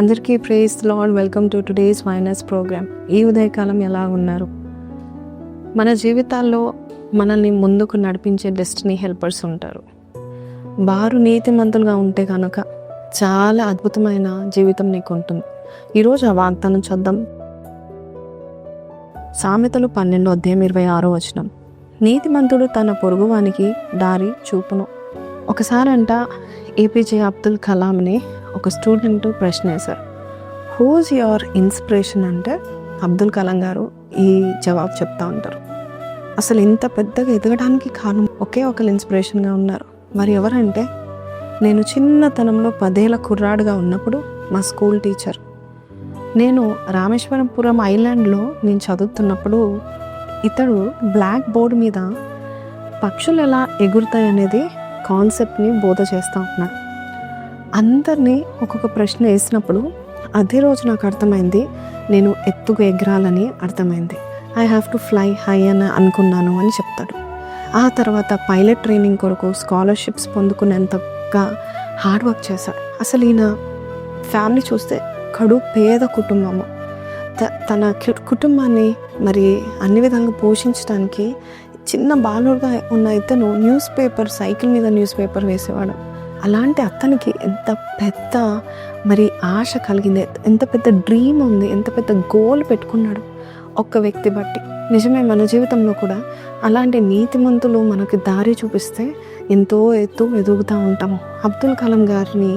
అందరికీ praise the Lord. Welcome to today's వైనస్ program. ఈ ఉదయకాలం ఎలా ఉన్నారు? మన జీవితాల్లో మనల్ని ముందుకు నడిపించే డెస్టినీ హెల్పర్స్ ఉంటారు. వారు నీతిమంతులుగా ఉంటే కనుక చాలా అద్భుతమైన జీవితం నీకు ఉంటుంది. ఈరోజు ఆ వాగ్దానం చూద్దాం. సామెతలు 12:26 నీతిమంతుడు తన పొరుగువానికి దారి చూపును. ఒకసారి అంట ఏపీజే అబ్దుల్ కలాంని ఒక స్టూడెంట్ ప్రశ్న వేశారు, హూజ్ యువర్ ఇన్స్పిరేషన్ అంటే అబ్దుల్ కలాం గారు ఈ జవాబు చెప్తా ఉంటారు. అసలు ఇంత పెద్దగా ఎదగడానికి కారణం ఒకే ఒకరు ఇన్స్పిరేషన్గా ఉన్నారు. మరి ఎవరంటే, నేను చిన్నతనంలో 10 ఏళ్ల కుర్రాడుగా ఉన్నప్పుడు మా స్కూల్ టీచర్, నేను రామేశ్వరంపురం ఐలాండ్లో నేను చదువుతున్నప్పుడు ఇతడు బ్లాక్ బోర్డు మీద పక్షులు ఎలా ఎగురుతాయి అనేది కాన్సెప్ట్ని బోధ చేస్తూ ఉన్నాడు. అందరినీ ఒక్కొక్క ప్రశ్న వేసినప్పుడు అదే రోజు నాకు అర్థమైంది, నేను ఎత్తుకు ఎగరాలని అర్థమైంది. I have to fly high అని అనుకున్నాను అని చెప్తాడు. ఆ తర్వాత పైలట్ ట్రైనింగ్ కొరకు స్కాలర్షిప్స్ పొందుకునేంతగా హార్డ్ వర్క్ చేశాడు. అసలు ఈయన ఫ్యామిలీ చూస్తే కడు పేద కుటుంబము. తన కుటుంబాన్ని మరి అన్ని విధంగా పోషించడానికి చిన్న బాలుడుగా ఉన్న ఇతను సైకిల్ మీద న్యూస్ పేపర్ వేసేవాడు. అలాంటి అతనికి ఎంత పెద్ద మరి ఆశ కలిగింది, ఎంత పెద్ద డ్రీమ్ ఉంది, ఎంత పెద్ద గోల్ పెట్టుకున్నాడు ఒక్క వ్యక్తి బట్టి. నిజమే, మన జీవితంలో కూడా అలాంటి నీతిమంతులు మనకి దారి చూపిస్తే ఎంతో ఎదుగుతూ ఉంటాము. అబ్దుల్ కలాం గారిని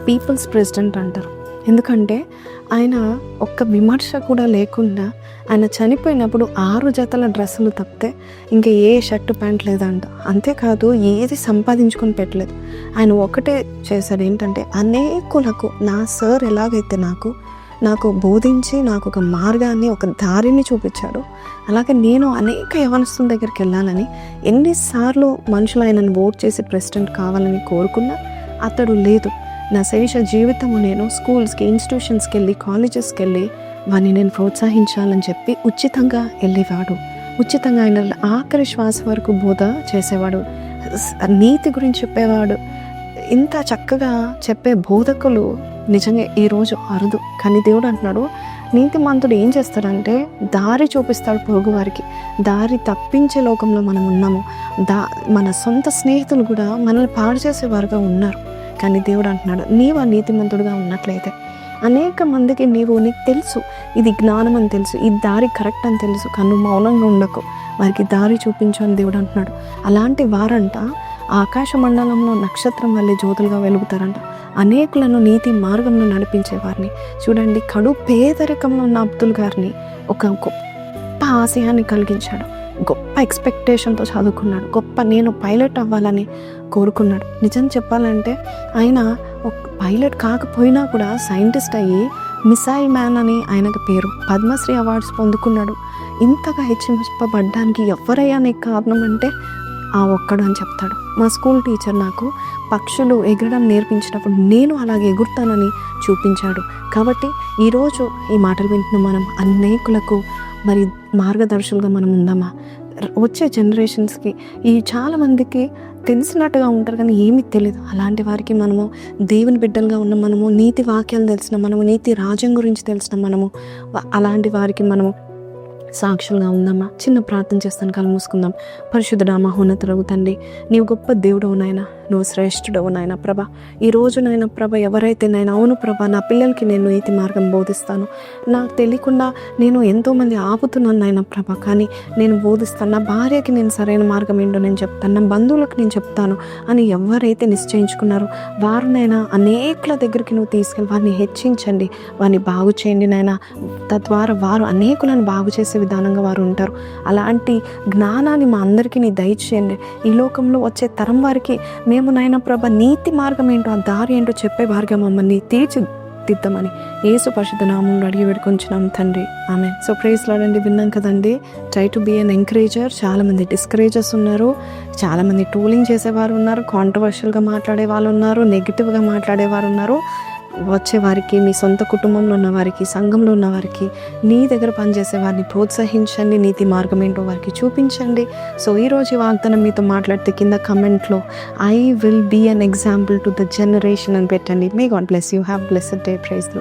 పీపుల్స్ ప్రెసిడెంట్ అంటారు. ఎందుకంటే ఆయన ఒక్క విమర్శ కూడా లేకుండా ఆయన చనిపోయినప్పుడు 6 జతల డ్రెస్సులు తప్పితే ఇంకా ఏ షర్టు ప్యాంట్ లేదంట. అంతేకాదు ఏది సంపాదించుకొని పెట్టలేదు. ఆయన ఒకటే చేశాడు, ఏంటంటే అనేకులకు నా సార్ ఎలాగైతే నాకు బోధించి నాకు ఒక మార్గాన్ని, ఒక దారిని చూపించాడు, అలాగే నేను అనేక యవనస్తుల దగ్గరికి వెళ్ళాలని ఎన్నిసార్లు మనుషులు ఆయనను ఓట్ చేసి ప్రెసిడెంట్ కావాలని కోరుకున్నా అతడు లేదు, నా శేష జీవితము నేను స్కూల్స్కి, ఇన్స్టిట్యూషన్స్కి వెళ్ళి, కాలేజెస్కి వెళ్ళి వాడిని నేను ప్రోత్సహించాలని చెప్పి ఉచితంగా వెళ్ళేవాడు. ఉచితంగా ఆయన ఆఖరి శ్వాస వరకు బోధ చేసేవాడు, నీతి గురించి చెప్పేవాడు. ఇంత చక్కగా చెప్పే బోధకులు నిజంగా ఈరోజు అరుదు. కానీ దేవుడు అంటున్నాడు, నీతిమంతుడు ఏం చేస్తాడంటే దారి చూపిస్తాడు పొరుగు వారికి. దారి తప్పించే లోకంలో మనం ఉన్నాము. మన సొంత స్నేహితులు కూడా మనల్ని పాడు చేసేవారుగా ఉన్నారు. కానీ దేవుడు అంటున్నాడు, నీవు ఆ నీతిమంతుడుగా ఉన్నట్లయితే అనేక మందికి నీకు తెలుసు, ఇది జ్ఞానం అని తెలుసు, ఈ దారి కరెక్ట్ అని తెలుసు, కానీ మౌనంగా ఉండకు, వారికి దారి చూపించు అని దేవుడు అంటున్నాడు. అలాంటి వారంట ఆకాశ మండలంలో నక్షత్రం వల్లే జ్యోతులుగా వెలుగుతారంట. అనేకులను నీతి మార్గంలో నడిపించే వారిని చూడండి. కడు పేదరికంలో ఉన్న అబ్దుల్ గారిని ఒక గొప్ప ఆశయాన్ని కలిగించాడు. గొప్ప ఎక్స్పెక్టేషన్తో చదువుకున్నాడు. నేను పైలట్ అవ్వాలని కోరుకున్నాడు. నిజం చెప్పాలంటే ఆయన ఒక పైలట్ కాకపోయినా కూడా సైంటిస్ట్ అయ్యి మిసైల్ మ్యాన్ అని ఆయనకు పేరు, పద్మశ్రీ అవార్డ్స్ పొందుకున్నాడు. ఇంతగా హెచ్చింపబడ్డానికి ఎవరయ్యా నీకు కారణం అంటే ఆ ఒక్కడు అని చెప్తాడు. మా స్కూల్ టీచర్ నాకు పక్షులు ఎగరడం నేర్పించినప్పుడు నేను అలాగే ఎగురుతానని చూపించాడు. కాబట్టి ఈరోజు ఈ మాటలు వింటున్న మనం అనేకులకు మరి మార్గదర్శులుగా మనం ఉందామా? వచ్చే జనరేషన్స్కి ఈ చాలామందికి తెలిసినట్టుగా ఉంటారు కానీ ఏమీ తెలియదు. అలాంటి వారికి మనము దేవుని బిడ్డలుగా ఉన్న మనము, నీతి వాక్యాలు తెలిసిన మనము, నీతి రాజ్యం గురించి తెలిసిన మనము, అలాంటి వారికి మనము సాక్షులుగా ఉందామా? చిన్న ప్రార్థన చేస్తాను, కళ్ళు మూసుకుందాం. పరిశుద్ధుడా, మహోన్నతుడవు తండ్రి, నీవు గొప్ప దేవుడవు నాయన, నువ్వు శ్రేష్ఠుడవు నాయన ప్రభ. ఈరోజు నాయన ప్రభ ఎవరైతే నాయన, అవును ప్రభ, నా పిల్లలకి నేను నీతి మార్గం బోధిస్తాను, నాకు తెలియకుండా నేను ఎంతోమంది ఆపుతున్నాను నాయన ప్రభ, కానీ నేను బోధిస్తాను, నా భార్యకి నేను సరైన మార్గం ఏంటో నేను చెప్తాను, నా బంధువులకు నేను చెప్తాను అని ఎవరైతే నిశ్చయించుకున్నారో వారినైనా అనేకుల దగ్గరికి నువ్వు తీసుకెళ్ళి వారిని హెచ్చించండి, వారిని బాగు చేయండి నాయన. తద్వారా వారు అనేకులను బాగు చేసే విధానంగా వారు ఉంటారు. అలాంటి జ్ఞానాన్ని మా అందరికీ నీ దయచేయండి. ఈ లోకంలో వచ్చే తరం వారికి మేము నాయన ప్రభ నీతి మార్గం ఏంటో, ఆ దారి ఏంటో చెప్పే వారిగా మమ్మల్ని తీర్చిదిద్దామని యేసు పరిశుద్ధ నామములో అడిగి వేడుకొంచున్నాం తండ్రి, ఆమేన్. సో ప్రైజ్ లార్డ్ అండి. విన్నాం కదండి, try to be an encourager. చాలామంది డిస్కరేజర్స్ ఉన్నారు, చాలామంది ట్రోలింగ్ చేసేవారు ఉన్నారు, కాంట్రవర్షియల్గా మాట్లాడే వాళ్ళు ఉన్నారు, నెగిటివ్గా మాట్లాడేవారు ఉన్నారు. వచ్చే వారికి, మీ సొంత కుటుంబంలో ఉన్న వారికి, సంఘంలో ఉన్న వారికి, నీ దగ్గర పనిచేసే వారిని ప్రోత్సహించండి, నీతి మార్గం ఏంటో వారికి చూపించండి. సో ఈరోజు వాగ్దానం మీతో మాట్లాడితే కింద కమెంట్లో I will be an example to the generation అని పెట్టండి. May God bless you. Have blessed day. Praise the lord.